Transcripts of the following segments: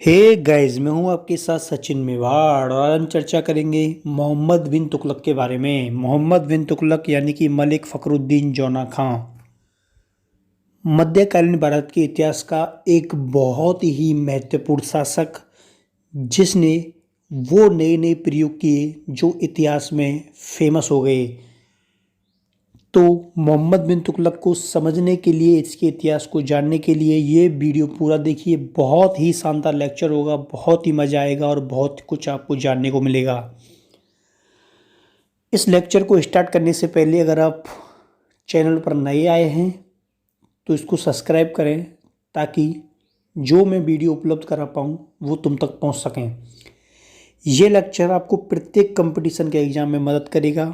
Hey guys, मैं हूं आपके साथ सचिन मेवाड़ और आज हम चर्चा करेंगे मोहम्मद बिन तुगलक के बारे में। मोहम्मद बिन तुगलक यानी कि मलिक फ़खरुद्दीन जौना खां मध्यकालीन भारत के इतिहास का एक बहुत ही महत्वपूर्ण शासक, जिसने वो नए नए प्रयोग किए जो इतिहास में फेमस हो गए। तो मोहम्मद बिन तुगलक को समझने के लिए, इसके इतिहास को जानने के लिए ये वीडियो पूरा देखिए। बहुत ही शानदार लेक्चर होगा, बहुत ही मज़ा आएगा और बहुत कुछ आपको जानने को मिलेगा। इस लेक्चर को स्टार्ट करने से पहले अगर आप चैनल पर नए आए हैं तो इसको सब्सक्राइब करें, ताकि जो मैं वीडियो उपलब्ध करा पाऊँ वो तुम तक पहुंच सकें। ये लेक्चर आपको प्रत्येक कंपटीशन के एग्ज़ाम में मदद करेगा,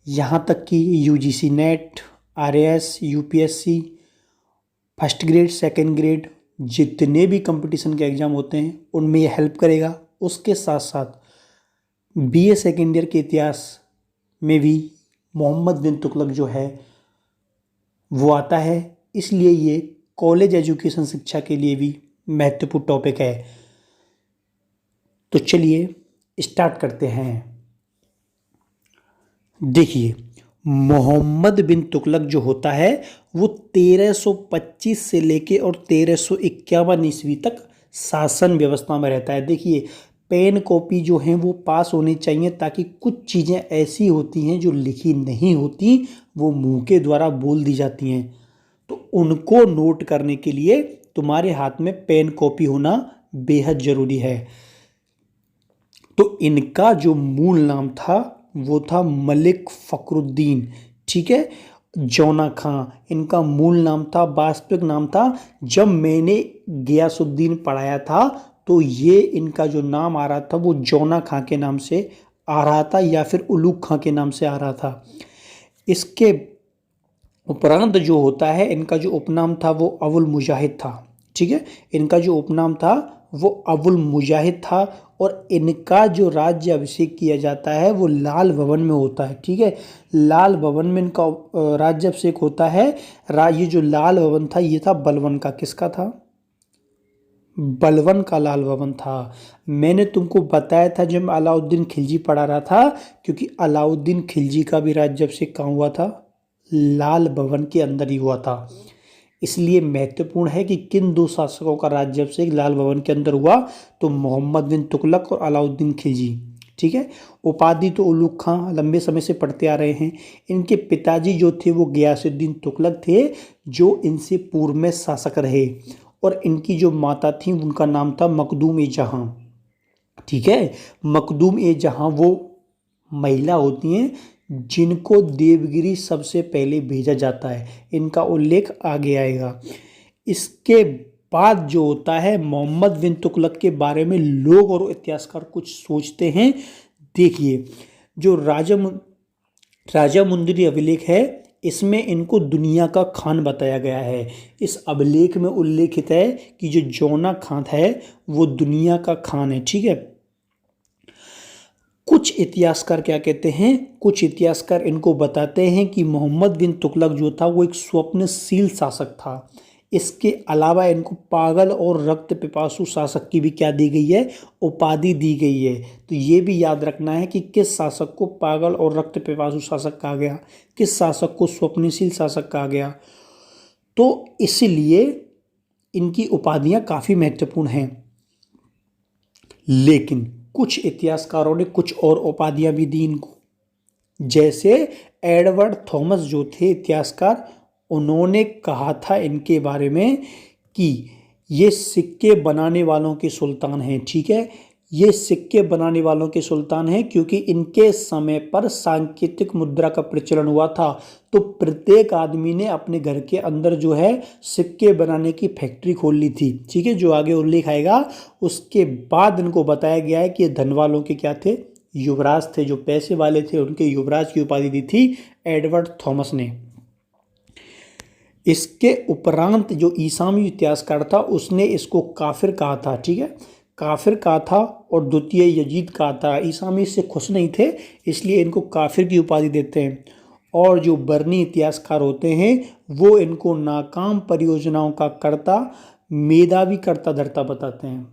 यहाँ तक कि UGC net, RAS, UPSC, first grade, second grade, जितने भी कंपटीशन के एग्ज़ाम होते हैं उनमें ये हेल्प करेगा। उसके साथ साथ बीए सेकेंड ईयर के इतिहास में भी मोहम्मद बिन तुगलक जो है वो आता है, इसलिए ये कॉलेज एजुकेशन शिक्षा के लिए भी महत्वपूर्ण टॉपिक है। तो चलिए स्टार्ट करते हैं। देखिए, मोहम्मद बिन तुगलक जो होता है वो 1325 से लेके और 1351 ईस्वी तक शासन व्यवस्था में रहता है। देखिए, पेन कॉपी जो हैं वो पास होनी चाहिए, ताकि कुछ चीज़ें ऐसी होती हैं जो लिखी नहीं होती, वो मुंह के द्वारा बोल दी जाती हैं। तो उनको नोट करने के लिए तुम्हारे हाथ में पेन कॉपी होना बेहद ज़रूरी है। तो इनका जो मूल नाम था वो था मलिक फ़खरुद्दीन, ठीक है, जौना खां इनका मूल नाम था, वास्तविक नाम था। जब मैंने गियासुद्दीन पढ़ाया था तो ये इनका जो नाम आ रहा था वो जौना खां के नाम से आ रहा था, या फिर उलूग खां के नाम से आ रहा था। इसके उपरांत जो होता है, इनका जो उपनाम था वो अबुल मुजाहिद था, ठीक है। इनका जो उपनाम था वो अबुल मुजाहिद था, और इनका जो राज्य अभिषेक किया जाता है वो लाल भवन में होता है, ठीक है। लाल भवन में इनका राज्य अभिषेक होता है। ये जो लाल भवन था ये था बलवन का। किसका था? बलवन का लाल भवन था। मैंने तुमको बताया था जब अलाउद्दीन खिलजी पढ़ा रहा था, क्योंकि अलाउद्दीन खिलजी का भी राज्य अभिषेक कहाँ हुआ था? लाल भवन के अंदर ही हुआ था। इसलिए महत्वपूर्ण है कि किन दो शासकों का राज्य अभिषेक लाल भवन के अंदर हुआ, तो मोहम्मद बिन तुगलक और अलाउद्दीन खिलजी, ठीक है। उपाधि तो उलूग खां लंबे समय से पढ़ते आ रहे हैं। इनके पिताजी जो थे वो गियासुद्दीन तुगलक थे, जो इनसे पूर्व में शासक रहे, और इनकी जो माता थी उनका नाम था मखदूम ए जहां, ठीक है। मखदूम ए जहां वो महिला होती हैं जिनको देवगिरी सबसे पहले भेजा जाता है। इनका उल्लेख आगे आएगा। इसके बाद जो होता है, मोहम्मद बिन तुगलक के बारे में लोग और इतिहासकार कुछ सोचते हैं। देखिए, जो राजा मुंदरी अभिलेख है, इसमें इनको दुनिया का खान बताया गया है। इस अभिलेख में उल्लेखित है कि जो जौना खान है वो दुनिया का खान है, ठीक है। कुछ इतिहासकार क्या कहते हैं? कुछ इतिहासकार इनको बताते हैं कि मोहम्मद बिन तुगलक जो था वो एक स्वप्नशील शासक था। इसके अलावा इनको पागल और रक्त पिपासु शासक की भी क्या दी गई है? उपाधि दी गई है। तो ये भी याद रखना है कि किस शासक को पागल और रक्त पिपासु शासक कहा गया, किस शासक को स्वप्नशील शासक कहा गया। तो इसलिए इनकी उपाधियां काफ़ी महत्वपूर्ण हैं। लेकिन कुछ इतिहासकारों ने कुछ और उपाधियां भी दी इनको, जैसे एडवर्ड थॉमस जो थे इतिहासकार, उन्होंने कहा था इनके बारे में कि ये सिक्के बनाने वालों के सुल्तान हैं, ठीक है। ये सिक्के बनाने वालों के सुल्तान हैं क्योंकि इनके समय पर सांकेतिक मुद्रा का प्रचलन हुआ था। तो प्रत्येक आदमी ने अपने घर के अंदर जो है सिक्के बनाने की फैक्ट्री खोल ली थी, ठीक है, जो आगे उल्लेख आएगा। उसके बाद इनको बताया गया है कि ये धन वालों के क्या थे? युवराज थे। जो पैसे वाले थे उनके युवराज की उपाधि दी थी एडवर्ड थॉमस ने। इसके उपरांत जो ईसामी इतिहासकार था उसने इसको काफिर कहा था, ठीक है, काफिर कहा था, और द्वितीय यजीद कहा था। ईसामी इससे खुश नहीं थे, इसलिए इनको काफिर की उपाधि देते हैं। और जो बर्नी इतिहासकार होते हैं वो इनको नाकाम परियोजनाओं का कर्ता, मेधावी कर्ता धर्ता बताते हैं।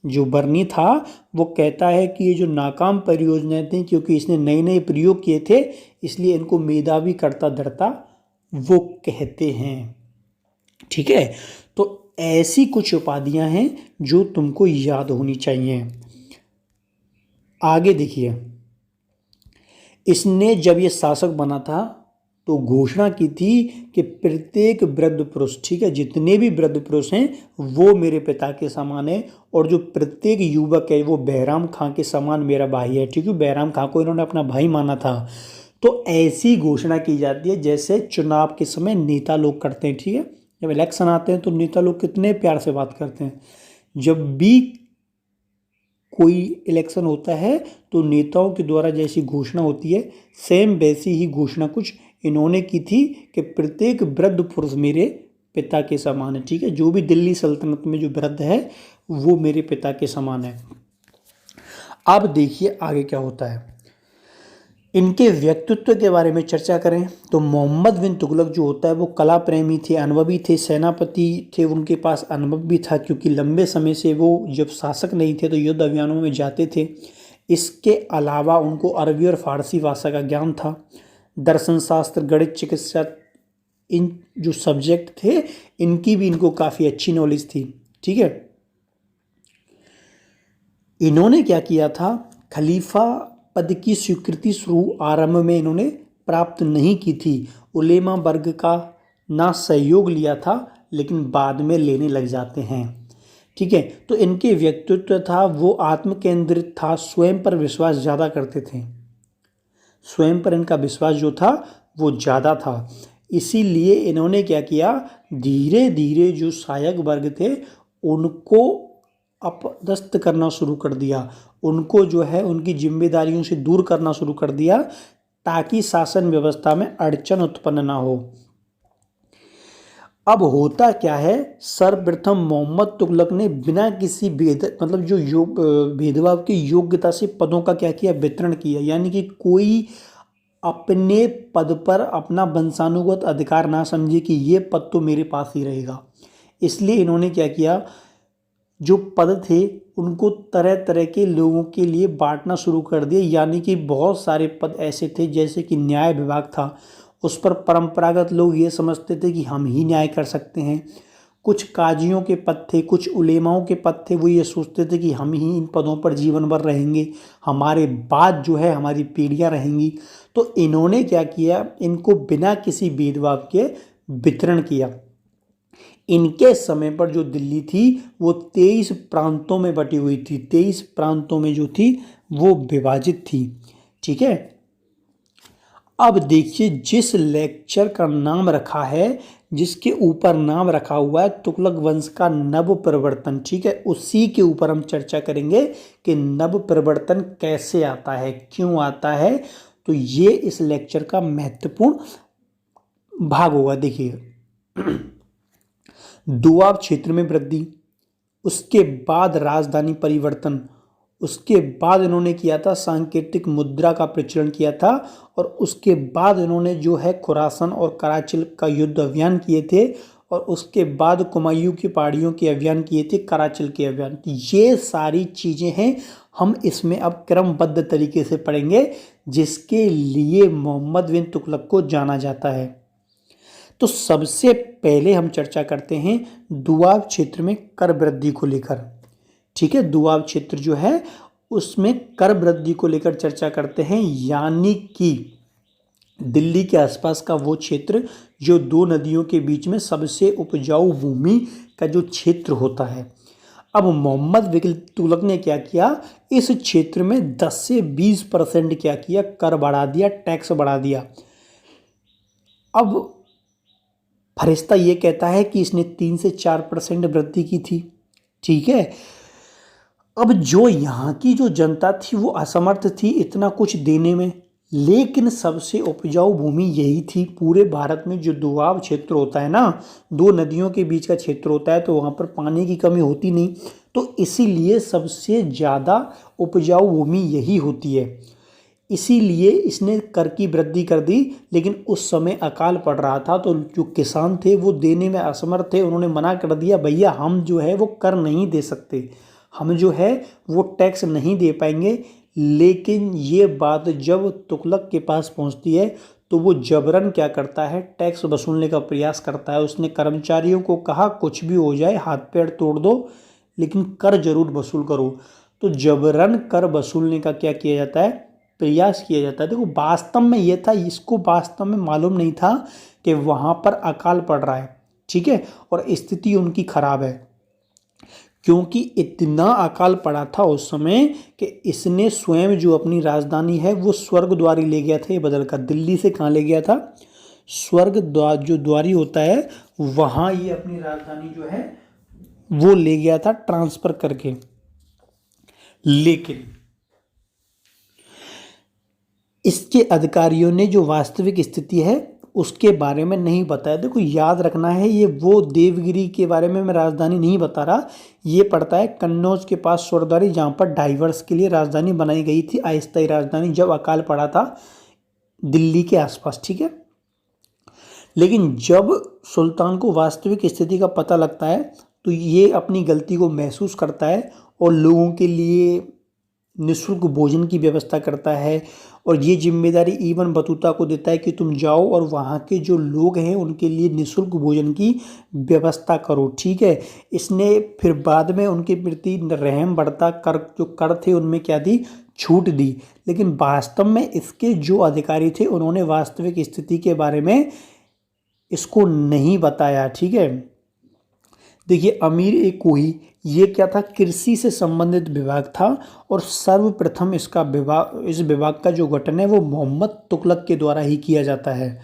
जो बर्नी था वो कहता है कि ये जो नाकाम परियोजनाएं थी, क्योंकि इसने नए नए प्रयोग किए थे, इसलिए इनको मेधावी कर्ता धर्ता वो कहते हैं। ठीक है, तो ऐसी कुछ उपाधियां हैं जो तुमको याद होनी चाहिए। आगे देखिए, इसने जब ये शासक बना था तो घोषणा की थी कि प्रत्येक वृद्ध पुरुष, ठीक है, जितने भी वृद्ध पुरुष हैं वो मेरे पिता के समान है, और जो प्रत्येक युवक है वो बैराम खां के समान मेरा भाई है। ठीक है, बैराम खां को इन्होंने अपना भाई माना था। तो ऐसी घोषणा की जाती है जैसे चुनाव के समय नेता लोग करते हैं। ठीक है, जब इलेक्शन आते हैं तो नेता लोग कितने प्यार से बात करते हैं। जब भी कोई इलेक्शन होता है तो नेताओं के द्वारा जैसी घोषणा होती है, सेम वैसी ही घोषणा कुछ इन्होंने की थी कि प्रत्येक वृद्ध पुरुष मेरे पिता के समान है। ठीक है, जो भी दिल्ली सल्तनत में जो वृद्ध है वो मेरे पिता के समान है। अब देखिए आगे क्या होता है। इनके व्यक्तित्व के बारे में चर्चा करें तो मोहम्मद बिन तुगलक जो होता है वो कला प्रेमी थे, अनुभवी थे, सेनापति थे, उनके पास अनुभव भी था क्योंकि लंबे समय से वो जब शासक नहीं थे तो युद्ध अभियानों में जाते थे। इसके अलावा उनको अरबी और फारसी भाषा का ज्ञान था। दर्शन शास्त्र, गणित, चिकित्सा, इन जो सब्जेक्ट थे इनकी भी इनको काफ़ी अच्छी नॉलेज थी। ठीक है, इन्होंने क्या किया था, खलीफा पद की स्वीकृति शुरू आरंभ में इन्होंने प्राप्त नहीं की थी। उलेमा वर्ग का ना सहयोग लिया था लेकिन बाद में लेने लग जाते हैं। ठीक है, तो इनके व्यक्तित्व था वो आत्म केंद्रित था, स्वयं पर विश्वास ज़्यादा करते थे, स्वयं पर इनका विश्वास जो था वो ज़्यादा था। इसीलिए इन्होंने क्या किया, धीरे धीरे जो सहायक वर्ग थे उनको अपदस्थ करना शुरू कर दिया, उनको जो है उनकी जिम्मेदारियों से दूर करना शुरू कर दिया ताकि शासन व्यवस्था में अड़चन उत्पन्न ना हो। अब होता क्या है, सर्वप्रथम मोहम्मद तुगलक ने बिना किसी भेदभाव की योग्यता से पदों का क्या किया, वितरण किया। यानी कि कोई अपने पद पर अपना वंशानुगत अधिकार ना समझे कि ये पद तो मेरे पास ही रहेगा। इसलिए इन्होंने क्या किया, जो पद थे उनको तरह तरह के लोगों के लिए बांटना शुरू कर दिया। यानी कि बहुत सारे पद ऐसे थे, जैसे कि न्याय विभाग था, उस पर परंपरागत लोग ये समझते थे कि हम ही न्याय कर सकते हैं। कुछ काजियों के पद थे, कुछ उलेमाओं के पद थे, वो ये सोचते थे कि हम ही इन पदों पर जीवन भर रहेंगे, हमारे बाद जो है हमारी पीढ़ियां रहेंगी। तो इन्होंने क्या किया, इनको बिना किसी भेदभाव के वितरण किया। इनके समय पर जो दिल्ली थी वो 23 प्रांतों में बटी हुई थी, 23 प्रांतों में जो थी वो विभाजित थी। ठीक है, अब देखिए जिस लेक्चर का नाम रखा है, जिसके ऊपर नाम रखा हुआ है तुगलक वंश का नव परिवर्तन, ठीक है, उसी के ऊपर हम चर्चा करेंगे कि नव परिवर्तन कैसे आता है, क्यों आता है। तो ये इस लेक्चर का महत्वपूर्ण भाग होगा। देखिए, दोआब क्षेत्र में वृद्धि, उसके बाद राजधानी परिवर्तन, उसके बाद इन्होंने किया था सांकेतिक मुद्रा का प्रचलन किया था, और उसके बाद इन्होंने जो है खुरासन और कराचिल का युद्ध अभियान किए थे, और उसके बाद कुमायूं की पहाड़ियों के अभियान किए थे, कराचिल के अभियान। ये सारी चीज़ें हैं, हम इसमें अब क्रमबद्ध तरीके से पढ़ेंगे, जिसके लिए मोहम्मद बिन तुगलक को जाना जाता है। तो सबसे पहले हम चर्चा करते हैं दोआब क्षेत्र में कर वृद्धि को लेकर। ठीक है, दोआब क्षेत्र जो है उसमें कर वृद्धि को लेकर चर्चा करते हैं। यानी कि दिल्ली के आसपास का वो क्षेत्र जो दो नदियों के बीच में सबसे उपजाऊ भूमि का जो क्षेत्र होता है। अब मोहम्मद बिन तुगलक ने क्या किया, इस क्षेत्र में 10 से 20% क्या किया, कर बढ़ा दिया, टैक्स बढ़ा दिया। अब फरिश्ता ये कहता है कि इसने 3 से 4% वृद्धि की थी। ठीक है, अब जो यहाँ की जो जनता थी वो असमर्थ थी इतना कुछ देने में, लेकिन सबसे उपजाऊ भूमि यही थी पूरे भारत में। जो दोआब क्षेत्र होता है ना, दो नदियों के बीच का क्षेत्र होता है, तो वहाँ पर पानी की कमी होती नहीं, तो इसीलिए सबसे ज़्यादा उपजाऊ भूमि यही होती है। इसीलिए इसने कर की वृद्धि कर दी। लेकिन उस समय अकाल पड़ रहा था, तो जो किसान थे वो देने में असमर्थ थे, उन्होंने मना कर दिया, भैया हम जो है वो कर नहीं दे सकते, हम जो है वो टैक्स नहीं दे पाएंगे। लेकिन ये बात जब तुगलक के पास पहुंचती है तो वो जबरन क्या करता है, टैक्स वसूलने का प्रयास करता है। उसने कर्मचारियों को कहा कुछ भी हो जाए, हाथ पैर तोड़ दो, लेकिन कर जरूर वसूल करो। तो जबरन कर वसूलने का क्या किया जाता है, प्रयास किया जाता है। देखो वास्तव में ये था, इसको वास्तव में मालूम नहीं था कि वहाँ पर अकाल पड़ रहा है, ठीक है, और स्थिति उनकी खराब है, क्योंकि इतना अकाल पड़ा था उस समय कि इसने स्वयं जो अपनी राजधानी है वो स्वर्ग द्वारी ले गया था। ये बदल कर दिल्ली से कहाँ ले गया था, स्वर्ग द्वार जो द्वारी होता है वहाँ ये अपनी राजधानी जो है वो ले गया था ट्रांसफर करके। लेकिन इसके अधिकारियों ने जो वास्तविक स्थिति है उसके बारे में नहीं बताया। देखो याद रखना है, ये वो देवगिरी के बारे में मैं राजधानी नहीं बता रहा, ये पड़ता है कन्नौज के पास स्वर्गद्वारी, जहाँ पर डाइवर्स के लिए राजधानी बनाई गई थी, अस्थायी राजधानी, जब अकाल पड़ा था दिल्ली के आसपास, ठीक है। लेकिन जब सुल्तान को वास्तविक स्थिति का पता लगता है तो ये अपनी गलती को महसूस करता है और लोगों के लिए निःशुल्क भोजन की व्यवस्था करता है, और ये जिम्मेदारी इब्न बतूता को देता है कि तुम जाओ और वहाँ के जो लोग हैं उनके लिए निःशुल्क भोजन की व्यवस्था करो, ठीक है। इसने फिर बाद में उनके प्रति रहम बढ़ता, कर जो कर थे उनमें क्या दी, छूट दी। लेकिन वास्तव में इसके जो अधिकारी थे उन्होंने वास्तविक स्थिति के बारे में इसको नहीं बताया, ठीक है। देखिए अमीर ए कोही, ये क्या था, कृषि से संबंधित विभाग था, और सर्वप्रथम इस विभाग का जो गठन है वो मोहम्मद तुगलक के द्वारा ही किया जाता है।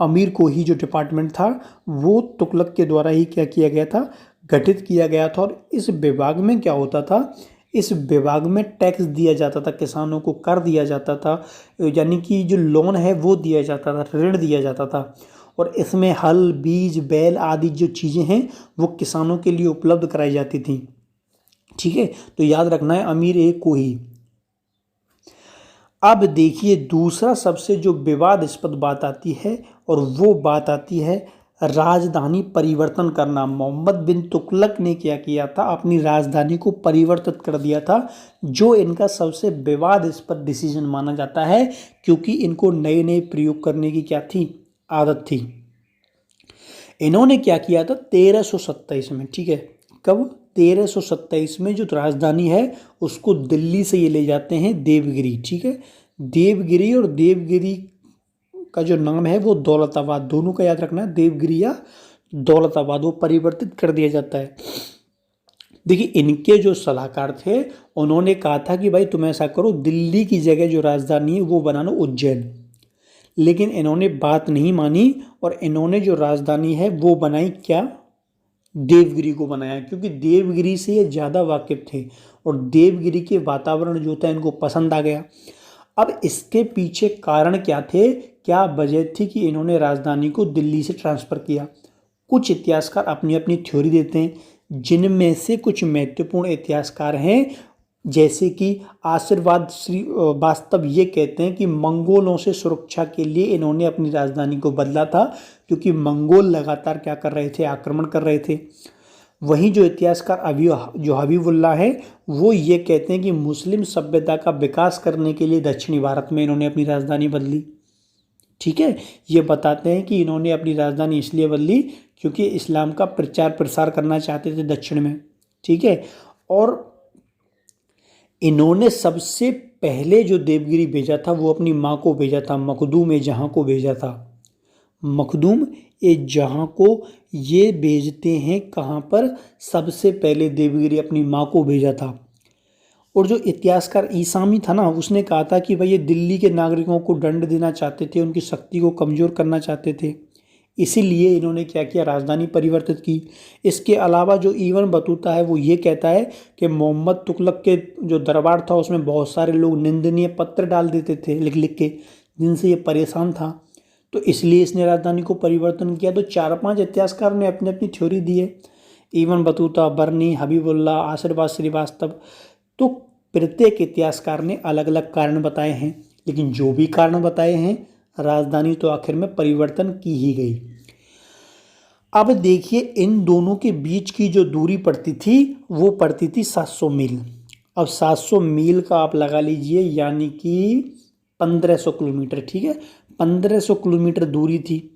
अमीर कोही जो डिपार्टमेंट था वो तुगलक के द्वारा ही क्या किया गया था, गठित किया गया था। और इस विभाग में क्या होता था, इस विभाग में टैक्स दिया जाता था, किसानों को कर दिया जाता था, यानी कि जो लोन है वो दिया जाता था, ऋण दिया जाता था। और इसमें हल, बीज, बैल आदि जो चीज़ें हैं वो किसानों के लिए उपलब्ध कराई जाती थी, ठीक है। तो याद रखना है अमीर ए कोही। अब देखिए दूसरा सबसे जो विवादास्पद बात आती है, और वो बात आती है राजधानी परिवर्तन करना। मोहम्मद बिन तुगलक ने क्या किया था, अपनी राजधानी को परिवर्तित कर दिया था, जो इनका सबसे विवादास्पद डिसीजन माना जाता है, क्योंकि इनको नए नए प्रयोग करने की क्या थी, आदत थी। इन्होंने क्या किया था 1327 में, ठीक है, कब, 1327 में जो राजधानी है उसको दिल्ली से ये ले जाते हैं देवगिरी, ठीक है। देवगिरी और देवगिरी का जो नाम है वो दौलताबाद, दोनों का याद रखना है, देवगिरी या दौलताबाद, वो परिवर्तित कर दिया जाता है। देखिए इनके जो सलाहकार थे उन्होंने कहा था कि भाई तुम ऐसा करो, दिल्ली की जगह जो राजधानी है वो बनाना उज्जैन। लेकिन इन्होंने बात नहीं मानी और इन्होंने जो राजधानी है वो बनाई क्या, देवगिरी को बनाया, क्योंकि देवगिरी से ये ज़्यादा वाकिफ थे और देवगिरी के वातावरण जो था इनको पसंद आ गया। अब इसके पीछे कारण क्या थे, क्या वजह थी कि इन्होंने राजधानी को दिल्ली से ट्रांसफ़र किया। कुछ इतिहासकार अपनी अपनी थ्योरी देते हैं, जिनमें से कुछ महत्वपूर्ण इतिहासकार हैं जैसे कि आशीर्वाद श्रीवास्तव, ये कहते हैं कि मंगोलों से सुरक्षा के लिए इन्होंने अपनी राजधानी को बदला था, क्योंकि मंगोल लगातार क्या कर रहे थे, आक्रमण कर रहे थे। वहीं जो इतिहासकार जो हबीबुल्लाह है वो ये कहते हैं कि मुस्लिम सभ्यता का विकास करने के लिए दक्षिणी भारत में इन्होंने अपनी राजधानी बदली, ठीक है। ये बताते हैं कि इन्होंने अपनी राजधानी इसलिए बदली क्योंकि इस्लाम का प्रचार प्रसार करना चाहते थे दक्षिण में, ठीक है। और इन्होंने सबसे पहले जो देवगिरी भेजा था वो अपनी माँ को भेजा था, मखदूम ए जहाँ को भेजा था, मखदूम ए जहाँ को ये भेजते हैं कहाँ पर, सबसे पहले देवगिरी अपनी माँ को भेजा था। और जो इतिहासकार ईसामी था ना, उसने कहा था कि भाई ये दिल्ली के नागरिकों को दंड देना चाहते थे, उनकी शक्ति को कमज़ोर करना चाहते थे, इसीलिए इन्होंने क्या किया, राजधानी परिवर्तित की। इसके अलावा जो इब्न बतूता है वो ये कहता है कि मोहम्मद तुगलक के जो दरबार था उसमें बहुत सारे लोग निंदनीय पत्र डाल देते थे लिख लिख के, जिनसे ये परेशान था, तो इसलिए इसने राजधानी को परिवर्तन किया। तो 4-5 इतिहासकार ने अपनी अपनी थ्योरी दी है, इब्न बतूता, बर्नी, हबीबुल्लाह, आशीर्वाद श्रीवास्तव। तो प्रत्येक इतिहासकार ने अलग अलग कारण बताए हैं, लेकिन जो भी कारण बताए हैं राजधानी तो आखिर में परिवर्तन की ही गई। अब देखिए इन दोनों के बीच की जो दूरी पड़ती थी वो पड़ती थी 700 मील। अब 700 मील का आप लगा लीजिए, यानी कि 1500 किलोमीटर। ठीक है, 1500 किलोमीटर दूरी थी।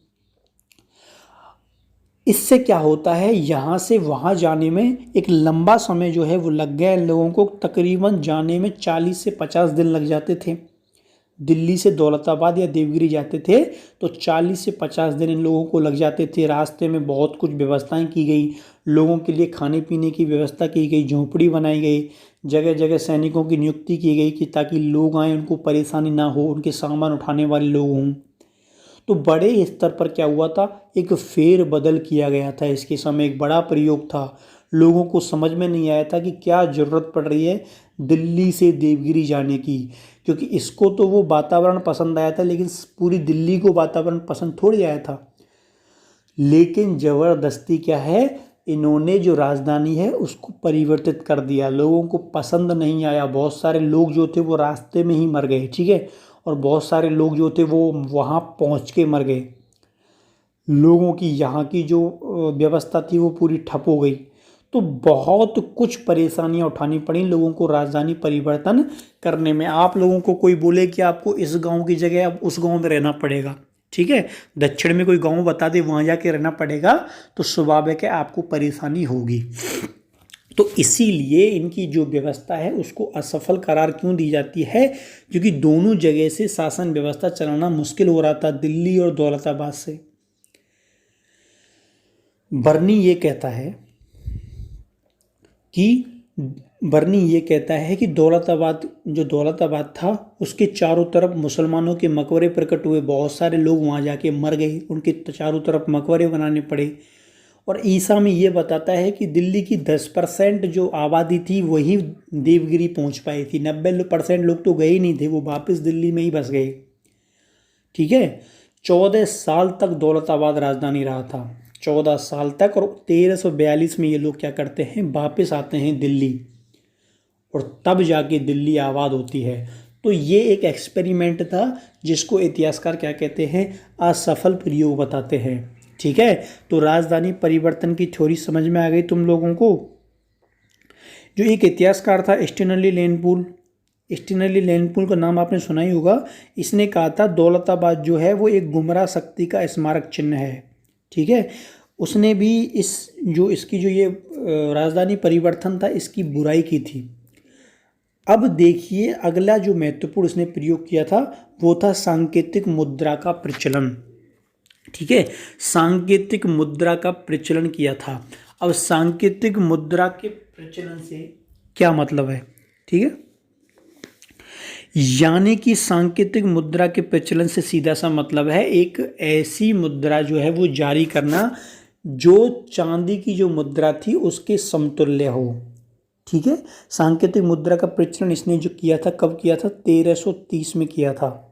इससे क्या होता है, यहाँ से वहाँ जाने में एक लंबा समय जो है वो लग गया। लोगों को तकरीबन जाने में 40 से 50 दिन लग जाते थे। दिल्ली से दौलताबाद या देवगिरी जाते थे तो 40 से 50 दिन इन लोगों को लग जाते थे। रास्ते में बहुत कुछ व्यवस्थाएं की गई, लोगों के लिए खाने पीने की व्यवस्था की गई, झोंपड़ी बनाई गई, जगह जगह सैनिकों की नियुक्ति की गई कि ताकि लोग आएँ, उनको परेशानी ना हो, उनके सामान उठाने वाले लोग हों। तो बड़े स्तर पर क्या हुआ था, एक फेर बदल किया गया था। इसके समय एक बड़ा प्रयोग था। लोगों को समझ में नहीं आया था कि क्या ज़रूरत पड़ रही है दिल्ली से देवगिरी जाने की, क्योंकि इसको तो वो वातावरण पसंद आया था, लेकिन पूरी दिल्ली को वातावरण पसंद थोड़ी आया था। लेकिन ज़बरदस्ती क्या है, इन्होंने जो राजधानी है उसको परिवर्तित कर दिया। लोगों को पसंद नहीं आया। बहुत सारे लोग जो थे वो रास्ते में ही मर गए। ठीक है, और बहुत सारे लोग जो थे वो वहाँ पहुँच के मर गए। लोगों की यहाँ की जो व्यवस्था थी वो पूरी ठप हो गई। तो बहुत कुछ परेशानियां उठानी पड़ी लोगों को राजधानी परिवर्तन करने में। आप लोगों को कोई बोले कि आपको इस गांव की जगह अब उस गांव में रहना पड़ेगा, ठीक है, दक्षिण में कोई गांव बता दे वहाँ जाके रहना पड़ेगा, तो स्वाभाविक है आपको परेशानी होगी। तो इसीलिए इनकी जो व्यवस्था है उसको असफल करार क्यों दी जाती है, क्योंकि दोनों जगह से शासन व्यवस्था चलाना मुश्किल हो रहा था, दिल्ली और दौलताबाद से। बर्नी ये कहता है कि दौलताबाद था उसके चारों तरफ मुसलमानों के मकबरे प्रकट हुए। बहुत सारे लोग वहाँ जाके मर गए, उनके चारों तरफ मकबरे बनाने पड़े। और ईसा में ये बताता है कि दिल्ली की 10% जो आबादी थी वही देवगिरी पहुँच पाई थी। 90% लोग तो गए ही नहीं थे, वो वापस दिल्ली में ही बस गए। ठीक है, 14 साल तक दौलताबाद राजधानी रहा था, 14 साल तक। और 1342 में ये लोग क्या करते हैं, वापस आते हैं दिल्ली, और तब जाके दिल्ली आबाद होती है। तो ये एक एक्सपेरिमेंट था जिसको इतिहासकार क्या कहते हैं, असफल प्रयोग बताते हैं। ठीक है, तो राजधानी परिवर्तन की थ्योरी समझ में आ गई तुम लोगों को। जो एक इतिहासकार था स्टेनली लेनपूल का नाम आपने सुना ही होगा। इसने कहा था दौलताबाद जो है वो एक गुमराह शक्ति का स्मारक चिन्ह है। ठीक है, उसने भी इसकी जो ये राजधानी परिवर्तन था इसकी बुराई की थी। अब देखिए अगला जो महत्वपूर्ण इसने प्रयोग किया था वो था सांकेतिक मुद्रा का प्रचलन। ठीक है, सांकेतिक मुद्रा का प्रचलन किया था। अब सांकेतिक मुद्रा के प्रचलन से क्या मतलब है, ठीक है, यानी कि सांकेतिक मुद्रा के प्रचलन से सीधा सा मतलब है एक ऐसी मुद्रा जो है वो जारी करना जो चांदी की जो मुद्रा थी उसके समतुल्य हो। ठीक है, सांकेतिक मुद्रा का प्रचलन इसने जो किया था, कब किया था, 1330 में किया था।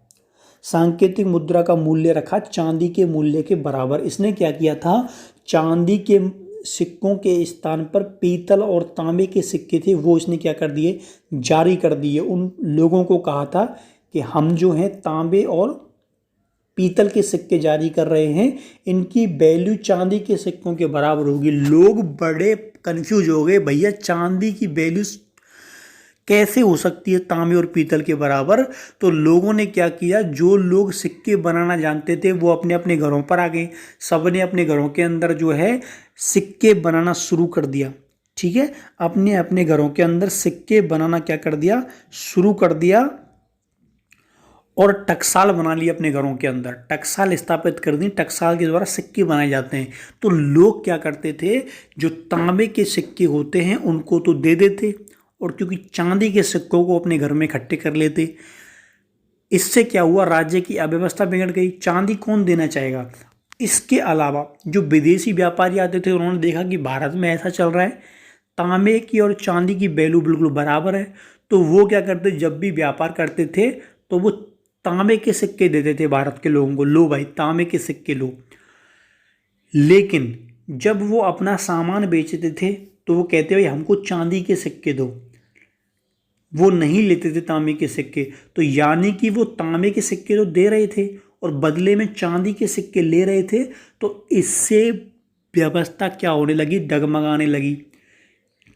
सांकेतिक मुद्रा का मूल्य रखा चांदी के मूल्य के बराबर। इसने क्या किया था, चांदी के सिक्कों के स्थान पर पीतल और तांबे के सिक्के थे वो इसने क्या कर दिए, जारी कर दिए। उन लोगों को कहा था कि हम जो हैं तांबे और पीतल के सिक्के जारी कर रहे हैं, इनकी वैल्यू चांदी के सिक्कों के बराबर होगी। लोग बड़े कंफ्यूज हो गए, भैया चांदी की वैल्यू कैसे हो सकती है तांबे और पीतल के बराबर। तो लोगों ने क्या किया, जो लोग सिक्के बनाना जानते थे वो अपने अपने घरों पर आ गए। सब ने अपने घरों के अंदर जो है सिक्के बनाना शुरू कर दिया। ठीक है, अपने अपने घरों के अंदर सिक्के बनाना क्या कर दिया, शुरू कर दिया, और टकसाल बना लिए अपने घरों के अंदर। टकसाल स्थापित कर दी, टकसाल के द्वारा सिक्के बनाए जाते हैं। तो लोग क्या करते थे, जो तांबे के सिक्के होते हैं उनको तो दे देते, और क्योंकि चांदी के सिक्कों को अपने घर में इकट्ठे कर लेते। इससे क्या हुआ, राज्य की अव्यवस्था बिगड़ गई। चांदी कौन देना चाहेगा। इसके अलावा जो विदेशी व्यापारी आते थे उन्होंने देखा कि भारत में ऐसा चल रहा है, तांबे की और चांदी की वैल्यू बिल्कुल बराबर है, तो वो क्या करते, जब भी व्यापार करते थे तो वो तांबे के सिक्के देते थे भारत के लोगों को, लो भाई तांबे के सिक्के लो। लेकिन जब वो अपना सामान बेचते थे तो वो कहते भाई हमको चांदी के सिक्के दो, वो नहीं लेते थे तांबे के सिक्के। तो यानी कि वो तांबे के सिक्के तो दे रहे थे और बदले में चांदी के सिक्के ले रहे थे। तो इससे व्यवस्था क्या होने लगी, डगमगाने लगी।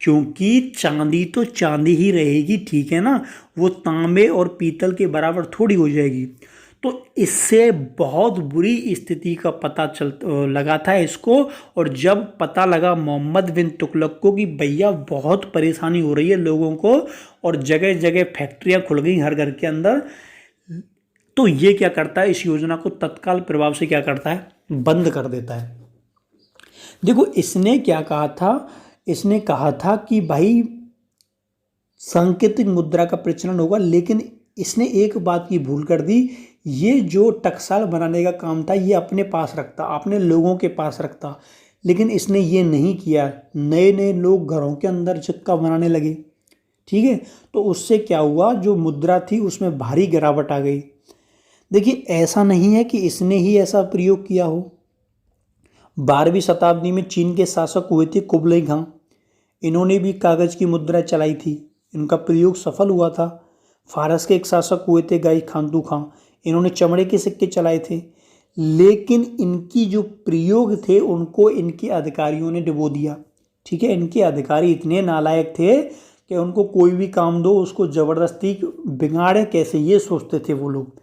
क्योंकि चांदी तो चांदी ही रहेगी, ठीक है ना, वो तांबे और पीतल के बराबर थोड़ी हो जाएगी। तो इससे बहुत बुरी स्थिति का पता लगा था इसको। और जब पता लगा मोहम्मद बिन तुगलक को कि भैया बहुत परेशानी हो रही है लोगों को और जगह जगह फैक्ट्रियां खुल गई हर घर के अंदर, तो ये क्या करता है, इस योजना को तत्काल प्रभाव से क्या करता है, बंद कर देता है। देखो इसने क्या कहा था, इसने कहा था कि भाई सांकेतिक मुद्रा का प्रचलन होगा, लेकिन इसने एक बात की भूल कर दी, ये जो टकसाल बनाने का काम था ये अपने पास रखता, अपने लोगों के पास रखता, लेकिन इसने ये नहीं किया। नए नए लोग घरों के अंदर सिक्का बनाने लगे, ठीक है। तो उससे क्या हुआ, जो मुद्रा थी उसमें भारी गिरावट आ गई। देखिए ऐसा नहीं है कि इसने ही ऐसा प्रयोग किया हो। 12वीं शताब्दी में चीन के शासक हुए थे कुबलई खां, इन्होंने भी कागज की मुद्रा चलाई थी, इनका प्रयोग सफल हुआ था। फारस के एक शासक हुए थे गाई खानतू खां, इन्होंने चमड़े के सिक्के चलाए थे, लेकिन इनकी जो प्रयोग थे उनको इनके अधिकारियों ने डुबो दिया, ठीक है। इनके अधिकारी इतने नालायक थे कि उनको कोई भी काम दो उसको ज़बरदस्ती बिगाड़े कैसे, ये सोचते थे वो लोग।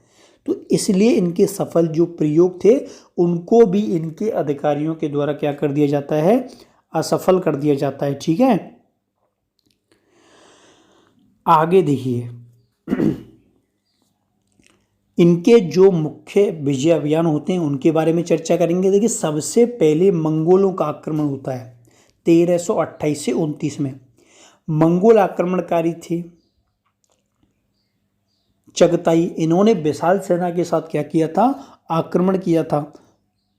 तो इसलिए इनके सफल जो प्रयोग थे उनको भी इनके अधिकारियों के द्वारा क्या कर दिया जाता है, असफल कर दिया जाता है, ठीक है। आगे देखिए इनके जो मुख्य विजय अभियान होते हैं उनके बारे में चर्चा करेंगे। देखिए सबसे पहले मंगोलों का आक्रमण होता है 1328 से 29 में। मंगोल आक्रमणकारी थे चगताई, इन्होंने विशाल सेना के साथ क्या किया था, आक्रमण किया था।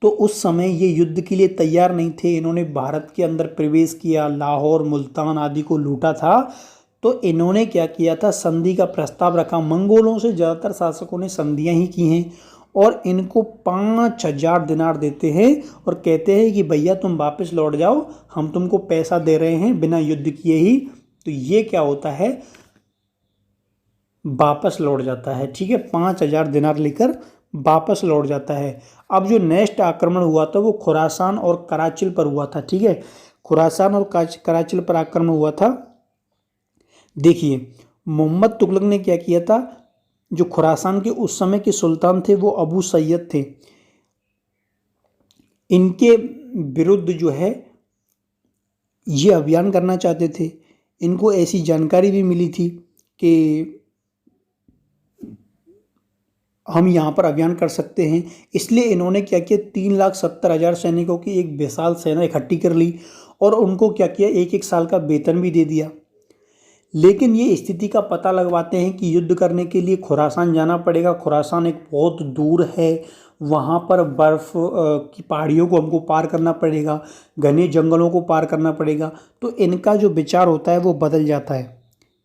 तो उस समय ये युद्ध के लिए तैयार नहीं थे, इन्होंने भारत के अंदर प्रवेश किया, लाहौर मुल्तान आदि को लूटा था। तो इन्होंने क्या किया था, संधि का प्रस्ताव रखा। मंगोलों से ज़्यादातर शासकों ने संधियां ही की हैं और इनको 5000 दिनार देते हैं और कहते हैं कि भैया तुम वापस लौट जाओ, हम तुमको पैसा दे रहे हैं बिना युद्ध किए ही। तो ये क्या होता है, वापस लौट जाता है, ठीक है। 5000 दिनार लेकर वापस लौट जाता है। अब जो नेक्स्ट आक्रमण हुआ था वो खुरासान और कराचिल पर हुआ था, ठीक है। खुरासान और कराचिल पर आक्रमण हुआ था। देखिए मोहम्मद तुगलक ने क्या किया था, जो खुरासान के उस समय के सुल्तान थे वो अबू सैयद थे, इनके विरुद्ध जो है ये अभियान करना चाहते थे। इनको ऐसी जानकारी भी मिली थी कि हम यहाँ पर अभियान कर सकते हैं, इसलिए इन्होंने क्या किया, 3,70,000 सैनिकों की एक विशाल सेना इकट्ठी कर ली और उनको क्या किया, एक एक साल का वेतन भी दे दिया। लेकिन ये स्थिति का पता लगवाते हैं कि युद्ध करने के लिए खुरासान जाना पड़ेगा। खुरासान एक बहुत दूर है, वहाँ पर बर्फ़ की पहाड़ियों को हमको पार करना पड़ेगा, घने जंगलों को पार करना पड़ेगा। तो इनका जो विचार होता है वो बदल जाता है,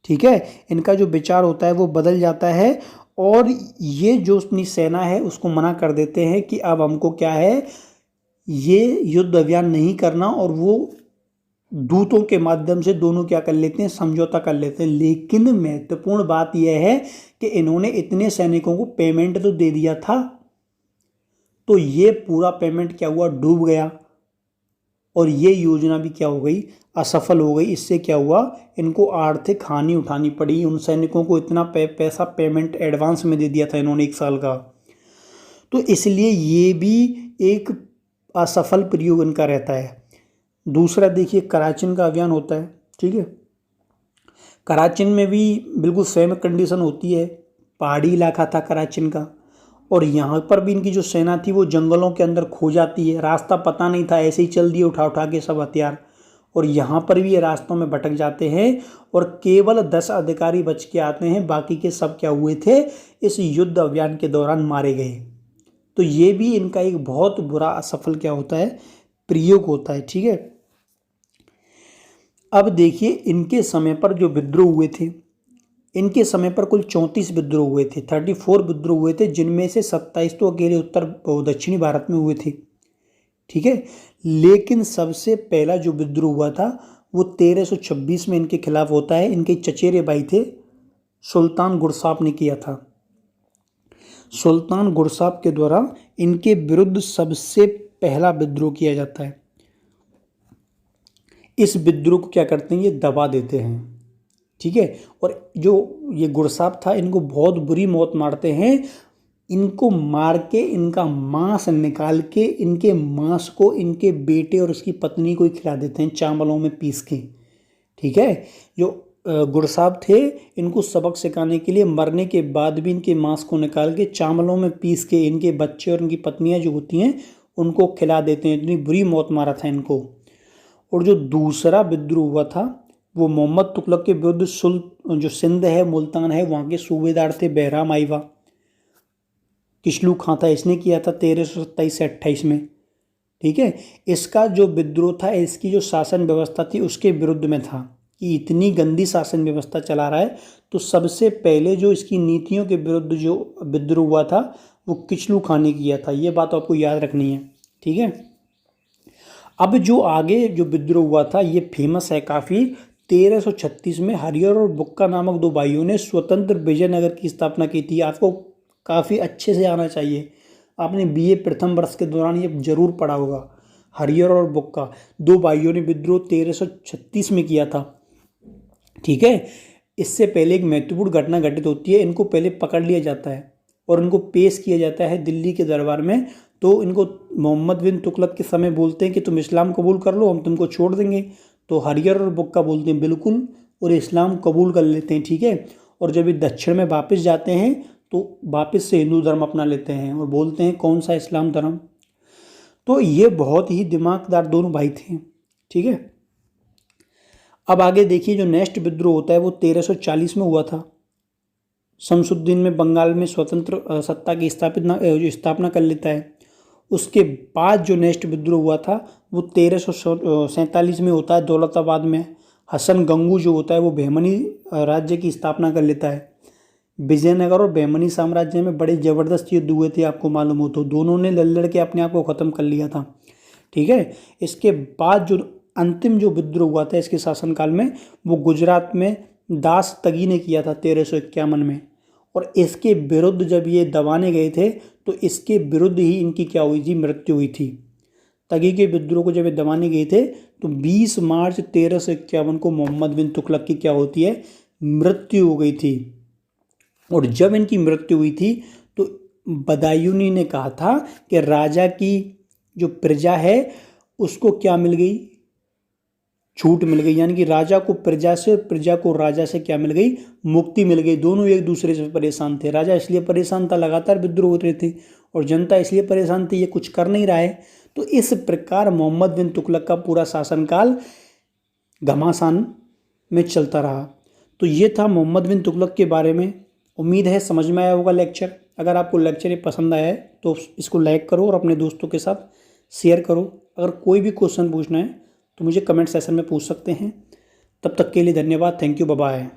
ठीक है। इनका जो विचार होता है वो बदल जाता है और ये जो अपनी सेना है उसको मना कर देते हैं कि अब हमको क्या है, ये युद्ध अभियान नहीं करना। और वो दूतों के माध्यम से दोनों क्या कर लेते हैं, समझौता कर लेते हैं। लेकिन महत्वपूर्ण बात यह है कि इन्होंने इतने सैनिकों को पेमेंट तो दे दिया था, तो ये पूरा पेमेंट क्या हुआ, डूब गया और ये योजना भी क्या हो गई, असफल हो गई। इससे क्या हुआ, इनको आर्थिक हानि उठानी पड़ी। उन सैनिकों को इतना पैसा पेमेंट एडवांस में दे दिया था इन्होंने 1 साल का। तो इसलिए ये भी एक असफल प्रयोग इनका रहता है। दूसरा देखिए कराचिन का अभियान होता है, ठीक है। कराचिन में भी बिल्कुल सेम कंडीशन होती है, पहाड़ी इलाका था कराचिन का और यहाँ पर भी इनकी जो सेना थी वो जंगलों के अंदर खो जाती है, रास्ता पता नहीं था, ऐसे ही चल दिए उठा उठा के सब हथियार। और यहाँ पर भी ये रास्तों में भटक जाते हैं और केवल 10 अधिकारी बच के आते हैं, बाकी के सब क्या हुए थे, इस युद्ध अभियान के दौरान मारे गए। तो ये भी इनका एक बहुत बुरा असफल क्या होता है, प्रयोग होता है, ठीक है। अब देखिए इनके समय पर जो विद्रोह हुए थे, इनके समय पर कुल 34 विद्रोह हुए थे, 34 विद्रोह हुए थे, जिनमें से 27 तो अकेले उत्तर दक्षिणी भारत में हुए थे, ठीक है। लेकिन सबसे पहला जो विद्रोह हुआ था वो 1326 में इनके खिलाफ होता है। इनके चचेरे भाई थे सुल्तान गुरसाप ने किया था। सुल्तान गुरसाप के द्वारा इनके विरुद्ध सबसे पहला विद्रोह किया जाता है। इस विद्रोह को क्या करते हैं, ये दबा देते हैं। ठीक है, और जो ये गुरसाब था इनको बहुत बुरी मौत मारते हैं। इनको मार के इनका मांस निकाल के इनके मांस को इनके बेटे और उसकी पत्नी को ही खिला देते हैं चावलों में पीस के। ठीक है, जो गुरसाब थे इनको सबक सिखाने के लिए मरने के बाद भी इनके मांस को निकाल के चावलों में पीस के इनके बच्चे और इनकी पत्नियां जो होती हैं उनको खिला देते हैं। इतनी बुरी मौत मारा था इनको। और जो दूसरा विद्रोह हुआ था वो मोहम्मद तुगलक के विरुद्ध जो सिंध है, मुल्तान है, वहाँ के सूबेदार थे बहराम आइवा किशलू खां था, इसने किया था 1327 से 28 में। ठीक है, इसका जो विद्रोह था इसकी जो शासन व्यवस्था थी उसके विरुद्ध में था कि इतनी गंदी शासन व्यवस्था चला रहा है। तो सबसे पहले जो इसकी नीतियों के विरुद्ध जो विद्रोह हुआ था वो किचलू खां ने किया था। ये बात आपको याद रखनी है। ठीक है, अब जो आगे जो विद्रोह हुआ था ये फेमस है काफ़ी। 1336 में हरिहर और बुक्का नामक दो भाइयों ने स्वतंत्र विजयनगर की स्थापना की थी। आपको काफ़ी अच्छे से आना चाहिए, आपने बीए प्रथम वर्ष के दौरान ये जरूर पढ़ा होगा। हरिहर और बुक्का दो भाइयों ने विद्रोह 1336 में किया था। ठीक है, इससे पहले एक महत्वपूर्ण घटना घटित होती है। इनको पहले पकड़ लिया जाता है और इनको पेश किया जाता है दिल्ली के दरबार में। तो इनको मोहम्मद बिन तुगलक के समय बोलते हैं कि तुम इस्लाम कबूल कर लो, हम तुमको छोड़ देंगे। तो हरिहर और बुक्का बोलते हैं बिल्कुल, और इस्लाम कबूल कर लेते हैं। ठीक है, और जब ये दक्षिण में वापस जाते हैं तो वापस से हिंदू धर्म अपना लेते हैं और बोलते हैं कौन सा इस्लाम धर्म। तो ये बहुत ही दिमागदार दोनों भाई थे। ठीक है, अब आगे देखिए जो नेक्स्ट विद्रोह होता है वो 1340 में हुआ था। शमसुद्दीन में बंगाल में स्वतंत्र सत्ता की स्थापना कर लेता है। उसके बाद जो नेक्स्ट विद्रोह हुआ था वो 1347 में होता है दौलताबाद में। हसन गंगू जो होता है वो बहमनी राज्य की स्थापना कर लेता है। विजयनगर और बहमनी साम्राज्य में बड़े ज़बरदस्त युद्ध हुए थे, आपको मालूम हो तो दोनों ने लड़ के अपने आप को ख़त्म कर लिया था। ठीक है, इसके बाद जो अंतिम जो विद्रोह हुआ था इसके शासनकाल में वो गुजरात में दास तगी ने किया था 1351 में। और इसके विरुद्ध जब ये दबाने गए थे तो इसके विरुद्ध ही इनकी क्या हुई थी, मृत्यु हुई थी। तगी के विद्रोह को जब ये दबाने गए थे तो 20 मार्च 1351 को मोहम्मद बिन तुगलक की क्या होती है, मृत्यु हो गई थी। और जब इनकी मृत्यु हुई थी तो बदायूनी ने कहा था कि राजा की जो प्रजा है उसको क्या मिल गई, छूट मिल गई। यानी कि राजा को प्रजा से, प्रजा को राजा से क्या मिल गई, मुक्ति मिल गई। दोनों एक दूसरे से परेशान थे। राजा इसलिए परेशान था, लगातार विद्रोह होते रहे थे, और जनता इसलिए परेशान थी, ये कुछ कर नहीं रहा है। तो इस प्रकार मोहम्मद बिन तुगलक का पूरा शासनकाल घमासान में चलता रहा। तो ये था मोहम्मद बिन तुगलक के बारे में। उम्मीद है समझ में आया होगा लेक्चर। अगर आपको लेक्चर ये पसंद आया है तो इसको लाइक करो और अपने दोस्तों के साथ शेयर करो। अगर कोई भी क्वेश्चन पूछना है तो मुझे कमेंट सेक्शन में पूछ सकते हैं। तब तक के लिए धन्यवाद। Thank you, bye bye.